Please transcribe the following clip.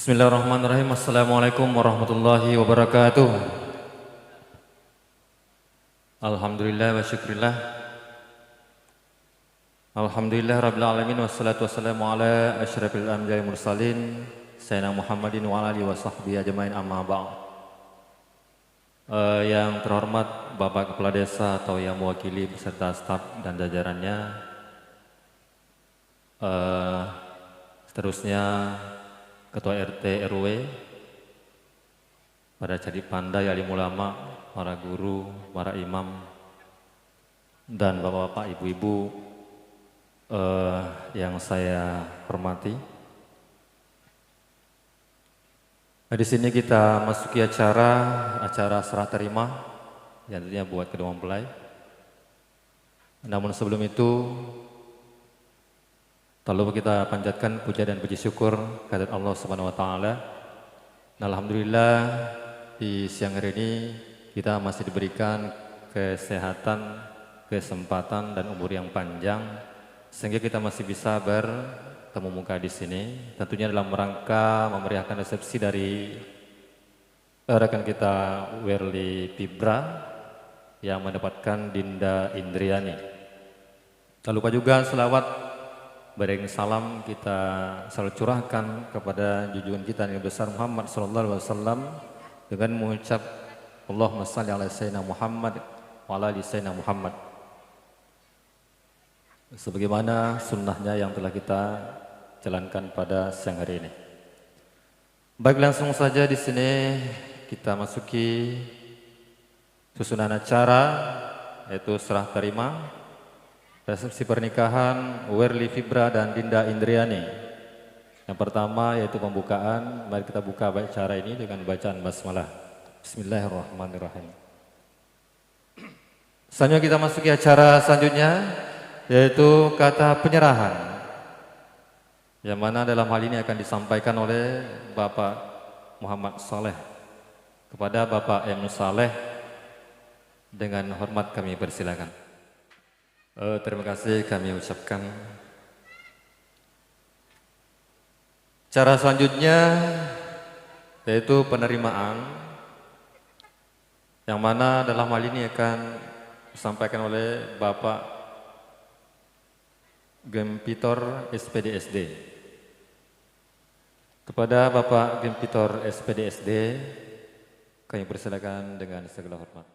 Bismillahirrahmanirrahim. Assalamualaikum warahmatullahi wabarakatuh. Alhamdulillah wa syukrillah. Alhamdulillah rabbil alamin wassalatu wassalamu ala asyrafil anbiya'i mursalin sayyidina Muhammadin wa ala alihi wa sahbihi ajmain amma ba'd. Yang terhormat Bapak Kepala Desa atau yang mewakili beserta staf dan jajarannya. Seterusnya Ketua RT RW, para cadi pandai, alim ulama, para guru, para imam, dan bapak-bapak, ibu-ibu yang saya hormati. Nah, di sini kita masuki acara serah terima yang tentunya buat kedua mempelai. Namun sebelum itu, tak lupa kita panjatkan puja dan puji syukur kehadirat Allah Subhanahu wa taala. Alhamdulillah di siang hari ini kita masih diberikan kesehatan, kesempatan dan umur yang panjang sehingga kita masih bisa bertemu muka di sini. Tentunya dalam rangka memeriahkan resepsi dari rekan kita Werli Fibra yang mendapatkan Dinda Indriani. Tak lupa juga selawat bareng salam kita selalu curahkan kepada junjungan kita yang besar Muhammad sallallahu alaihi wasallam dengan mengucap Allahumma shalli ala sayyidina Muhammad wa ala ali sayyidina Muhammad. Sebagaimana sunnahnya yang telah kita jalankan pada siang hari ini. Baik, langsung saja di sini kita masuki susunan acara yaitu serah terima resepsi pernikahan Werli Fibra dan Dinda Indriani. Yang pertama yaitu pembukaan. Mari kita buka acara ini dengan bacaan basmalah. Bismillahirrahmanirrahim. Selanjutnya kita masuki acara selanjutnya yaitu kata penyerahan, yang mana dalam hal ini akan disampaikan oleh Bapak Muhammad Saleh kepada Bapak M. Saleh. Dengan hormat kami persilakan. Terima kasih kami ucapkan. Cara selanjutnya yaitu penerimaan, yang mana dalam hal ini akan disampaikan oleh Bapak Gempitor SPDSD. Kepada Bapak Gempitor SPDSD kami persilakan dengan segala hormat.